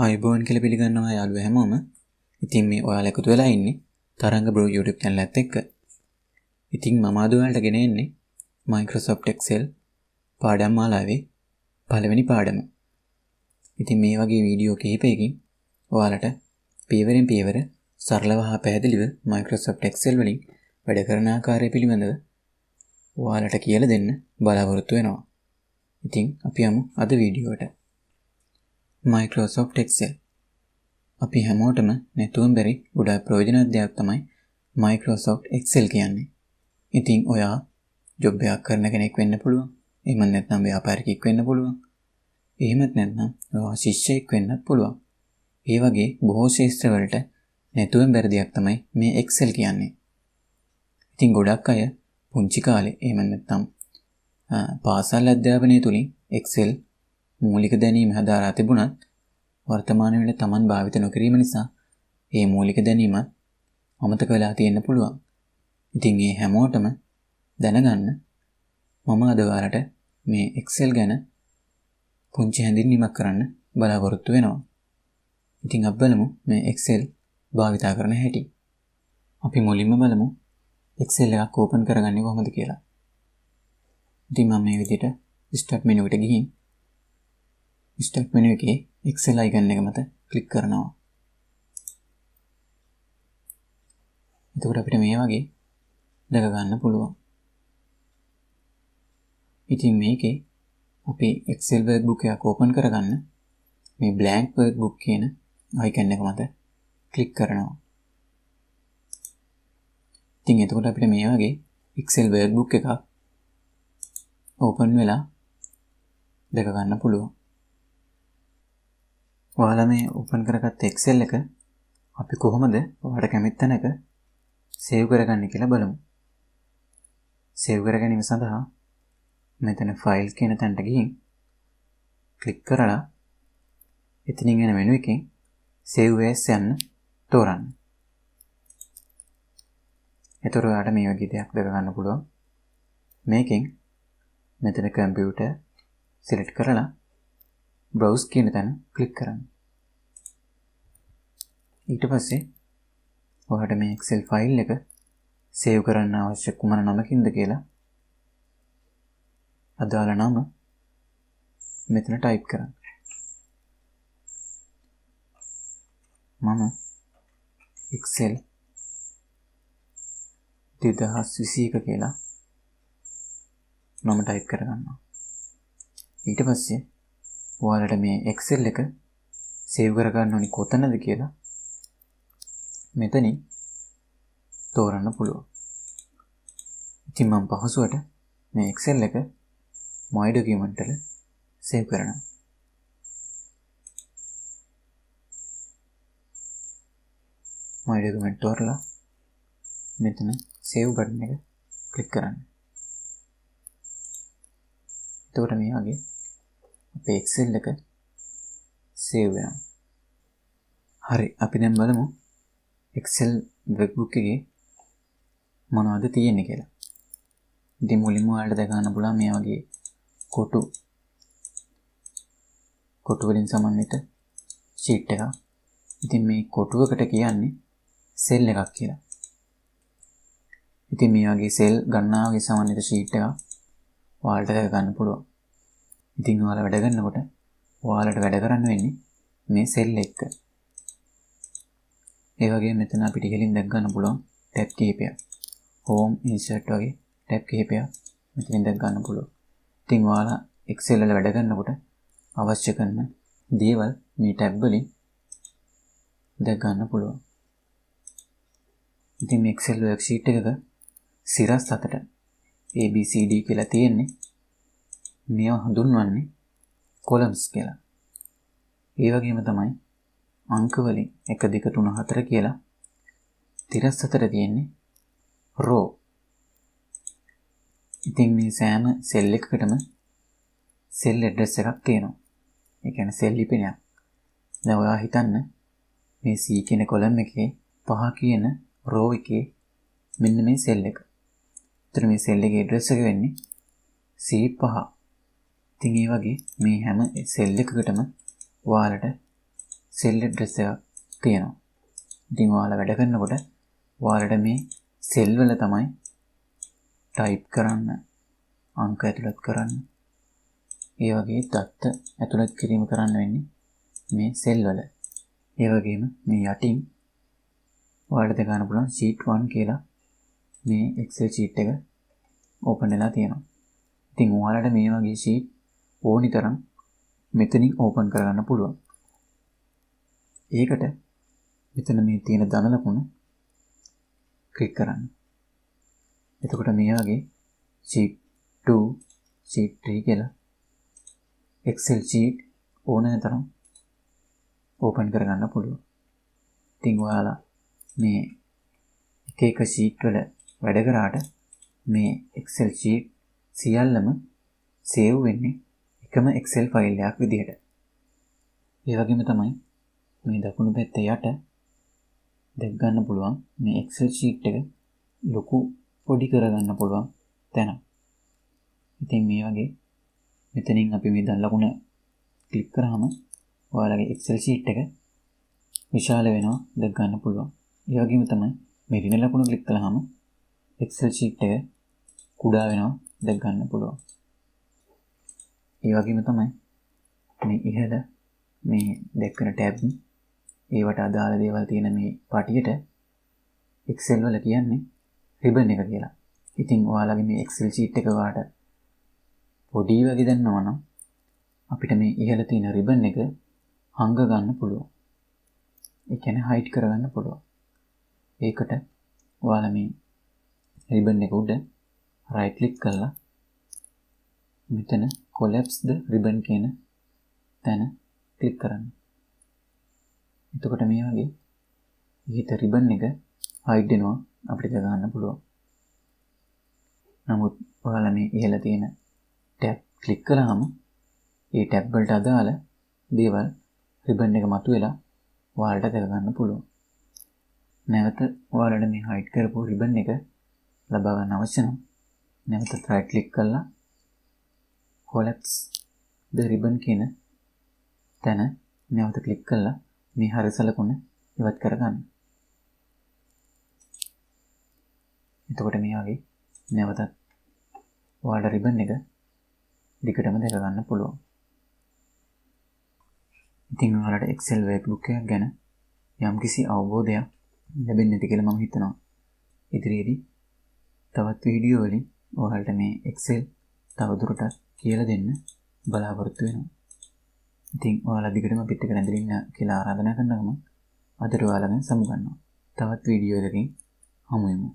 ආයුබෝවන් කියලා පිළිගන්නවා යාළුවෝ හැමෝම. ඉතින් මේ ඔයාලා එකතු වෙලා ඉන්නේ තරංග බ්‍රෝ YouTube channel එකත් එක්ක. ඉතින් මම අද ඔයාලට ගෙන එන්නේ Microsoft Excel පාඩම් මාලාවේ පළවෙනි පාඩම. ඉතින් මේ වගේ වීඩියෝ කිහිපයකින් ඔයාලට පියවරෙන් පියවර සරලව හා පැහැදිලිව Microsoft Excel වලින් වැඩ කරන ආකාරය පිළිබඳව ඔයාලට කියලා දෙන්න බලාපොරොත්තු වෙනවා. ඉතින් අපි යමු අද වීඩියෝවට. Microsoft Excel. අපි හැමෝටම නැතුවම බැරි ගොඩාක් ප්‍රයෝජනවත් දෙයක් තමයි Microsoft Excel කියන්නේ. ඉතින් ඔයා ජොබ් එකක් කරන කෙනෙක් වෙන්න පුළුවන්. එහෙම නැත්නම් ව්‍යාපාරිකයෙක් වෙන්න පුළුවන්. එහෙමත් නැත්නම් ඔයා ශිෂ්‍යයෙක් වෙන්නත් පුළුවන්. ඒ වගේ බොහෝ ශාස්ත්‍ර වලට නැතුවම බැරි දෙයක් තමයි මේ Excel කියන්නේ. ඉතින් ගොඩක් අය පුංචි කාලේ එහෙම නැත්නම් පාසල් අධ්‍යාපනය තුලින් Excel මූලික දැනීම හදාරා තිබුණත් වර්තමාන වෙලේ Taman භාවිත නොකිරීම නිසා මේ මූලික දැනීම අමතක වෙලා තියෙන්න පුළුවන්. ඉතින් මේ හැමෝටම දැනගන්න මම අද ඔයාලට මේ Excel ගැන පුංචි හැඳින්වීමක් කරන්න බලාපොරොත්තු වෙනවා. ඉතින් අපි බලමු මේ Excel භාවිතා කරන හැටි. අපි මුලින්ම බලමු Excel එකක් ඕපන් කරගන්නේ කොහොමද කියලා. ඉතින් මම මේ විදිහට Start menu එකට ගිහින් Start menu එකේ Excel icon එක මත ක්ලික් කරනවා. එතකොට අපිට මේ වගේ දැක ගන්න පුළුවන්. ඉතින් මේකේ අපි Excel workbook එකක් ඕපන් කරගන්න මේ blank workbook කියන icon එක මත ක්ලික් කරනවා. ඉතින් එතකොට අපිට මේ වගේ Excel workbook එකක් ඕපන් වෙලා දැක ගන්න පුළුවන්. ඔයාලා මේ ඕපන් කරගත්ත Excel එක අපි කොහොමද ඔයාලට කැමති තැනක සේව් කරගන්නේ කියලා බලමු. සේව් කර ගැනීම සඳහා මෙතන ෆයිල් කියන තැනට ගිහින් ක්ලික් කරලා එතනින් එන මෙනු එකෙන් save as යන්න තෝරන්න. එතකොට ඔයාලට මේ වගේ දෙයක් දැක ගන්න පුළුවන්. මේකෙන් මෙතන computer select කරලා browse කියන තැන ක්ලික් කරන්න. ඊට පස්සේ ඔයාලට මේ Excel ෆයිල් එක සේව් කරන්න අවශ්‍ය කුමන නමකින්ද කියලා අදාළ නම මෙතන ටයිප් කරන්න. මම Excel 2021 කියලා නම ටයිප් කරගන්නවා. ඊට පස්සේ ඔයාලට මේ Excel එක සේව් කරගන්න ඕනි කොතනද කියලා මෙතනින් තෝරන්න පුළුවන්. ඉතින් මම පහසුවට මේ Excel එක my document වල සේව් කරනවා. my document තෝරලා මෙතන save button එක ක්ලික් කරන්න. එතකොට මේ වගේ අපේ Excel එක save වෙනවා. හරි, අපි දැන් බලමු Excel workbook එකේ මොනවද තියෙන්නේ කියලා. ඉතින් මුලින්ම ඔයාලට දැක ගන්න පුළුවන් මේ වගේ කොටු වලින් සමන්විත sheet එකක්. ඉතින් මේ කොටුවකට කියන්නේ cell එකක් කියලා. ඉතින් මේ වගේ cell ගන්නා වගේ සමන්විත sheet එකක් ඔයාලට දැක ගන්න පුළුවන්. ඉතින් ඔයාලා වැඩ කරනකොට ඔයාලට වැඩ කරන්න වෙන්නේ මේ cell එක. ඒ වගේ මෙතන අපිට ඉහළින් දැක් ගන්න පුළුවන් ටැබ් කිහිපයක්. home, insert වගේ ටැබ් කිහිපයක් මෙතනින් දැක් ගන්න පුළුවන්. ඉතින් ඔයාලා Excel වල වැඩ කරනකොට අවශ්‍ය කරන දේවල් මේ ටැබ් වලින් දැක් ගන්න පුළුවන්. ඉතින් මේ Excel worksheet එකක සිරස් 7ට ABCD කියලා තියෙන්නේ. මේවා හඳුන්වන්නේ columns කියලා. ඒ වගේම තමයි අංක වලින් 1 2 3 4 කියලා තිරස් 7ට තියෙන්නේ row. ඉතින් මේ සෑම cell එකකටම cell address එකක් තියෙනවා. ඒ කියන්නේ cell ලිපිනයක්. දැන් ඔයා හිතන්න මේ C කියන column එකේ 5 කියන row එකේ මෙන්න මේ cell එක. ඒතර මේ cell එකේ address එක වෙන්නේ C5. ඉතින් ඒ වගේ මේ හැම cell එකකටම ඔයාලට සෙල් ඇඩ්‍රස් එකක් තියෙනවා. ඉතින් ඔයාලා වැඩ කරනකොට ඔයාලට මේ සෙල් වල තමයි ටයිප් කරන්න, අංක ඇතුළත් කරන්න, ඒ වගේ දත්ත ඇතුළත් කිරීම කරන්න වෙන්නේ මේ සෙල් වල. ඒ වගේම මේ යටින් ඔයාලට ගන්න පුළුවන් sheet 1 කියලා මේ Excel sheet එක ඕපන් වෙලා තියෙනවා. ඉතින් ඔයාලට මේ වගේ sheet ඕනි තරම් මෙතනින් ඕපන් කරගන්න පුළුවන්. ඒකට මෙතන මේ තියෙන ධන ලකුණ ක්ලික් කරන්න. එතකොට මේ වගේ sheet 2, sheet 3 කියලා Excel sheet ඕනෑ තරම් ඕපන් කරගන්න පුළුවන්. ඉතින් ඔයාලා මේ එක එක sheet වල වැඩ කරාට මේ Excel sheet සියල්ලම සේව් වෙන්නේ එකම Excel ෆයිල් එකක් විදිහට. ඒ වගේම තමයි මේ දකුණු පැත්තේ යට දැක් ගන්න පුළුවන් මේ Excel sheet එක ලොකු පොඩි කරගන්න පුළුවන් තැන. ඉතින් මේ වගේ මෙතනින් අපි මේ ධන ලකුණ ක්ලික් කරාම ඔයාලගේ Excel sheet එක විශාල වෙනවා දැක් ගන්න පුළුවන්. ඒ වගේම තමයි මේ ඍණ ලකුණ ක්ලික් කළාම Excel sheet එක කුඩා වෙනවා දැක් ගන්න පුළුවන්. ඒ වගේම තමයි මේ ඉහළ මේ දැක්කන ටැබ් ඒවට අදාළ දේවල් තියෙන මේ පටියට Excel වල කියන්නේ රිබන් එක කියලා. ඉතින් ඔයාලගේ මේ Excel sheet එක වාට පොඩි වගේ දැනනවා නම් අපිට මේ ඉහළ තියෙන රිබන් එක හංග ගන්න පුළුවන්. ඒ කියන්නේ හයිඩ් කරගන්න පුළුවන්. ඒකට ඔයාලා මේ රිබන් එක උඩ right click කරලා මෙතන collapse the ribbon කියන තැන ක්ලික් කරන්න. එතකොට මේ වගේ ඊට රිබන් එක හයිඩ් වෙනවා අපිට ගන්න පුළුවන්. නමුත් ඔයාලා මේ ඉහළ තියෙන ටැබ් ක්ලික් කළාම ඒ ටැබ් වලට අදාළ දේවල් රිබන් එක මතුවෙලා ඔයාලට දැක ගන්න පුළුවන්. නැවත ඔයාලට මේ හයිඩ් කරපු රිබන් එක ලබා ගන්න අවශ්‍ය නම් නැවත right click කරලා collapse the ribbon කියන තැන නැවත ක්ලික් කරලා මේ හරි සලකුණ ඉවත් කරගන්න. එතකොට මේ වගේ නැවතත් ඔයාලට රිබන් එක දිගටම දැක ගන්න පුළුවන්. ඉතින් ඔයාලට Excel workbook එකක් ගැන යම්කිසි අවබෝධයක් ලැබෙන්නේ නැති කියලා මම හිතනවා. ඉදිරියේදී තවත් වීඩියෝ වලින් ඔයාලට මේ Excel තවදුරටත් කියලා දෙන්න බලාපොරොත්තු වෙනවා. ඉතින් ඔයාලා දිගටම පිට එක රැඳිලා ඉන්න කියලා ආරාධනා කරනවා. අදට ඔයාලගෙන් සමු ගන්නවා. තවත් වීඩියෝ එකකින් හමු වෙමු.